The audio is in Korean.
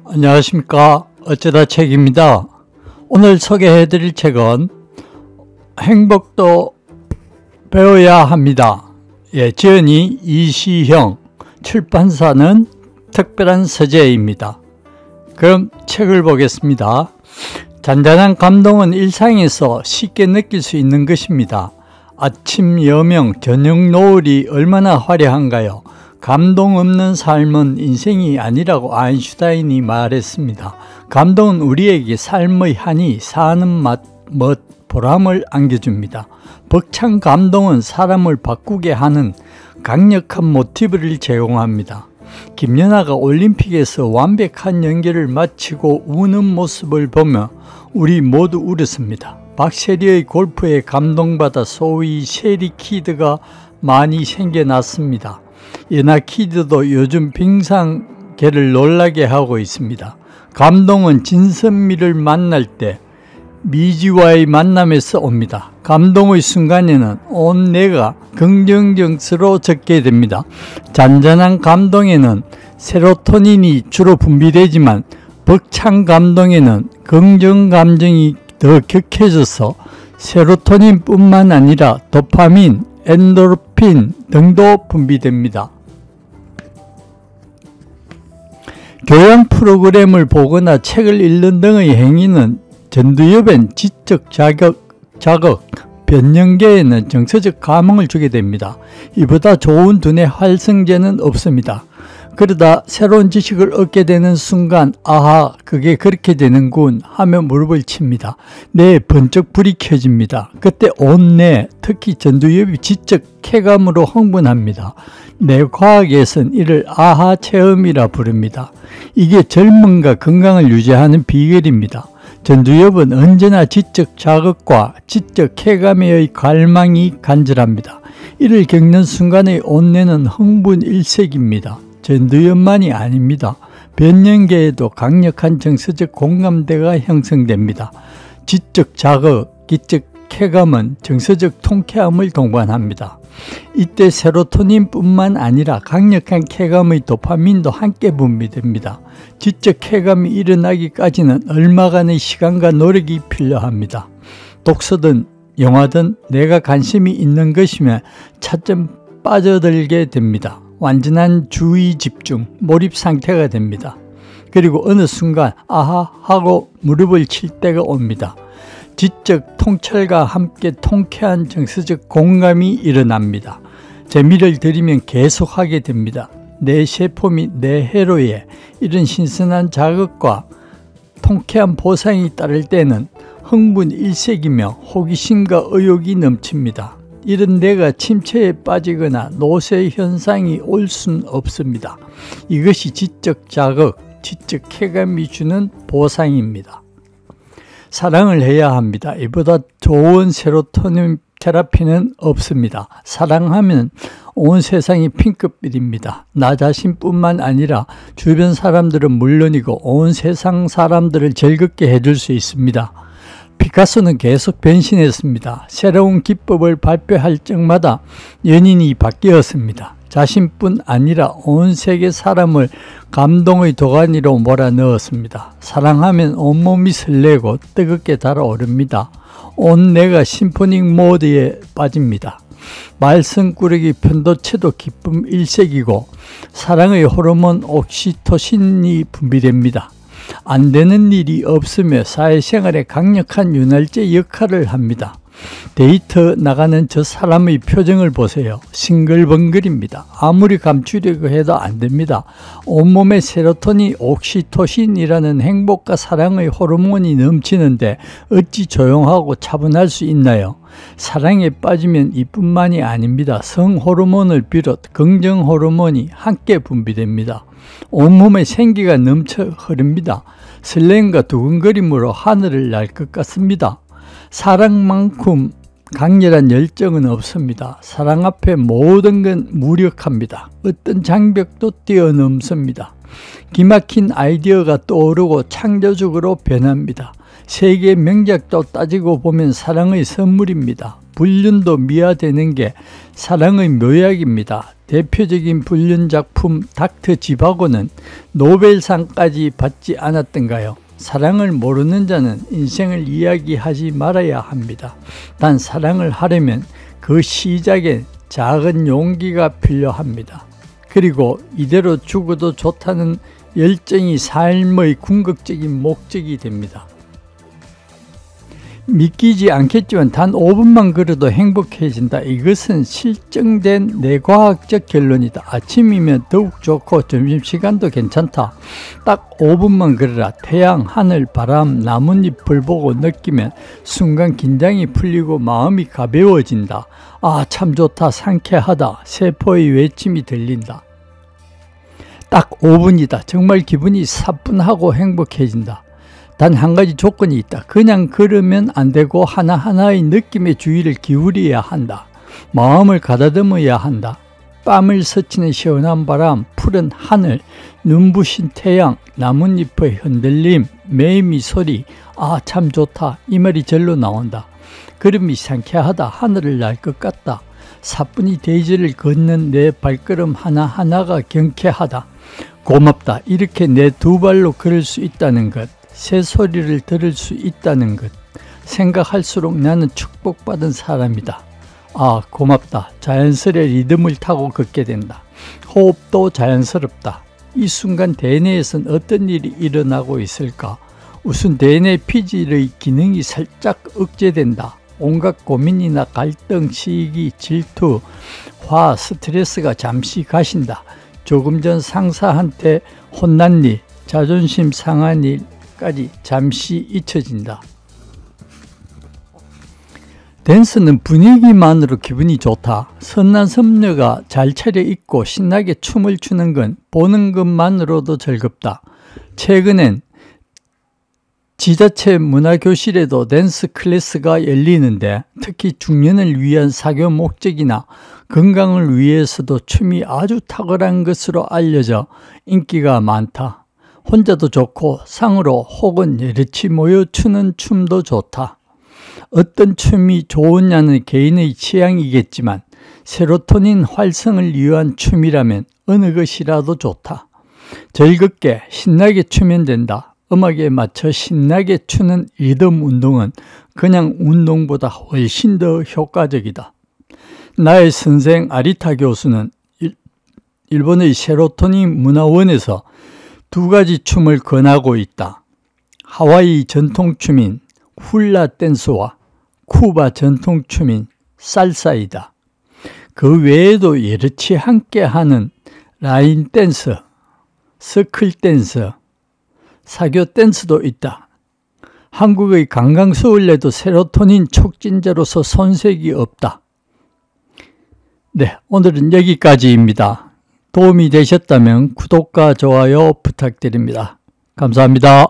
안녕하십니까. 어쩌다 책입니다. 오늘 소개해드릴 책은 행복도 배워야 합니다. 지은이 이시형, 출판사는 특별한 서재입니다. 그럼 책을 보겠습니다. 잔잔한 감동은 일상에서 쉽게 느낄 수 있는 것입니다. 아침 여명, 저녁 노을이 얼마나 화려한가요? 감동 없는 삶은 인생이 아니라고 아인슈타인이 말했습니다. 감동은 우리에게 삶의 한이, 사는 맛, 보람을 안겨줍니다. 벅찬 감동은 사람을 바꾸게 하는 강력한 모티브를 제공합니다. 김연아가 올림픽에서 완벽한 연기를 마치고 우는 모습을 보며 우리 모두 울었습니다. 박세리의 골프에 감동받아 소위 세리키드가 많이 생겨났습니다. 예나키드도 요즘 빙상계를 놀라게 하고 있습니다. 감동은 진선미를 만날 때 미지와의 만남에서 옵니다. 감동의 순간에는 온 내가 긍정적스러워졌게 됩니다. 잔잔한 감동에는 세로토닌이 주로 분비되지만 벅찬 감동에는 긍정 감정이 더 격해져서 세로토닌뿐만 아니라 도파민, 엔도르핀 등도 분비됩니다. 교양 프로그램을 보거나 책을 읽는 등의 행위는 전두엽엔 지적 자극, 변연계에는 정서적 감흥을 주게 됩니다. 이보다 좋은 두뇌 활성제는 없습니다. 그러다 새로운 지식을 얻게 되는 순간 아하, 그게 그렇게 되는군 하며 무릎을 칩니다. 뇌에 번쩍 불이 켜집니다. 그때 온 뇌, 특히 전두엽이 지적 쾌감으로 흥분합니다. 뇌과학에서는 이를 아하 체험이라 부릅니다. 이게 젊음과 건강을 유지하는 비결입니다. 전두엽은 언제나 지적 자극과 지적 쾌감의 갈망이 간절합니다. 이를 겪는 순간의 온뇌는 흥분 일색입니다. 전두엽만이 아닙니다. 변연계에도 강력한 정서적 공감대가 형성됩니다. 지적 자극, 기적 쾌감은 정서적 통쾌함을 동반합니다. 이때 세로토닌뿐만 아니라 강력한 쾌감의 도파민도 함께 분비됩니다. 지적 쾌감이 일어나기까지는 얼마간의 시간과 노력이 필요합니다. 독서든 영화든 내가 관심이 있는 것이면 차츰 빠져들게 됩니다. 완전한 주의 집중, 몰입 상태가 됩니다. 그리고 어느 순간 아하 하고 무릎을 칠 때가 옵니다. 지적 통찰과 함께 통쾌한 정서적 공감이 일어납니다. 재미를 들이면 계속하게 됩니다. 내 세포 및 내 회로에 이런 신선한 자극과 통쾌한 보상이 따를 때는 흥분 일색이며 호기심과 의욕이 넘칩니다. 이런 뇌가 침체에 빠지거나 노쇠 현상이 올 수는 없습니다. 이것이 지적 자극, 지적 쾌감이 주는 보상입니다. 사랑을 해야 합니다. 이보다 좋은 세로토닌 테라피는 없습니다. 사랑하면 온 세상이 핑크빛입니다. 나 자신뿐만 아니라 주변 사람들은 물론이고 온 세상 사람들을 즐겁게 해줄 수 있습니다. 피카소는 계속 변신했습니다. 새로운 기법을 발표할 적마다 연인이 바뀌었습니다. 자신뿐 아니라 온 세계 사람을 감동의 도가니로 몰아넣었습니다. 사랑하면 온몸이 설레고 뜨겁게 달아오릅니다. 온 뇌가 심포닉 모드에 빠집니다. 말썽꾸러기 편도체도 기쁨 일색이고 사랑의 호르몬 옥시토신이 분비됩니다. 안 되는 일이 없으며 사회생활에 강력한 윤활제 역할을 합니다. 데이트 나가는 저 사람의 표정을 보세요. 싱글벙글입니다. 아무리 감추려고 해도 안 됩니다. 온몸에 세로토닌, 옥시토신이라는 행복과 사랑의 호르몬이 넘치는데 어찌 조용하고 차분할 수 있나요? 사랑에 빠지면 이뿐만이 아닙니다. 성호르몬을 비롯 긍정호르몬이 함께 분비됩니다. 온몸에 생기가 넘쳐 흐릅니다. 설렘과 두근거림으로 하늘을 날 것 같습니다. 사랑만큼 강렬한 열정은 없습니다. 사랑 앞에 모든 건 무력합니다. 어떤 장벽도 뛰어넘습니다. 기막힌 아이디어가 떠오르고 창조적으로 변합니다. 세계 명작도 따지고 보면 사랑의 선물입니다. 불륜도 미화되는 게 사랑의 묘약입니다. 대표적인 불륜 작품 닥터 지바고는 노벨상까지 받지 않았던가요? 사랑을 모르는 자는 인생을 이야기하지 말아야 합니다. 단 사랑을 하려면 그 시작엔 작은 용기가 필요합니다. 그리고 이대로 죽어도 좋다는 열정이 삶의 궁극적인 목적이 됩니다. 믿기지 않겠지만 단 5분만 걸어도 행복해진다. 이것은 실증된 뇌과학적 결론이다. 아침이면 더욱 좋고 점심시간도 괜찮다. 딱 5분만 걸어라. 태양, 하늘, 바람, 나뭇잎을 보고 느끼면 순간 긴장이 풀리고 마음이 가벼워진다. 아, 참 좋다, 상쾌하다. 세포의 외침이 들린다. 딱 5분이다. 정말 기분이 사뿐하고 행복해진다. 단 한 가지 조건이 있다. 그냥 걸으면 안 되고 하나하나의 느낌에 주의를 기울여야 한다. 마음을 가다듬어야 한다. 뺨을 스치는 시원한 바람, 푸른 하늘, 눈부신 태양, 나뭇잎의 흔들림, 매미 소리, 아, 참 좋다. 이 말이 절로 나온다. 걸음이 상쾌하다. 하늘을 날 것 같다. 사뿐히 대지를 걷는 내 발걸음 하나하나가 경쾌하다. 고맙다. 이렇게 내 두 발로 걸을 수 있다는 것. 새소리를 들을 수 있다는 것. 생각할수록 나는 축복받은 사람이다. 아, 고맙다. 자연스레 리듬을 타고 걷게 된다. 호흡도 자연스럽다. 이 순간 대뇌에선 어떤 일이 일어나고 있을까? 우선 대뇌 피질의 기능이 살짝 억제된다. 온갖 고민이나 갈등, 시기, 질투, 화, 스트레스가 잠시 가신다. 조금 전 상사한테 혼난 일, 자존심 상한 일까지 잠시 잊혀진다. 댄스는 분위기만으로 기분이 좋다. 선남 선녀가 잘 차려입고 신나게 춤을 추는 건 보는 것만으로도 즐겁다. 최근엔 지자체 문화교실에도 댄스 클래스가 열리는데 특히 중년을 위한 사교 목적이나 건강을 위해서도 춤이 아주 탁월한 것으로 알려져 인기가 많다. 혼자도 좋고 상으로 혹은 여럿이 모여 추는 춤도 좋다. 어떤 춤이 좋으냐는 개인의 취향이겠지만 세로토닌 활성을 위한 춤이라면 어느 것이라도 좋다. 즐겁게 신나게 추면 된다. 음악에 맞춰 신나게 추는 리듬 운동은 그냥 운동보다 훨씬 더 효과적이다. 나의 선생 아리타 교수는 일본의 세로토닌 문화원에서 두 가지 춤을 권하고 있다. 하와이 전통춤인 훌라 댄스와 쿠바 전통춤인 살사이다. 그 외에도 여럿이 함께하는 라인 댄스, 서클 댄스, 사교 댄스도 있다. 한국의 관광서울에도 세로토닌 촉진제로서 손색이 없다. 네, 오늘은 여기까지입니다. 도움이 되셨다면 구독과 좋아요 부탁드립니다. 감사합니다.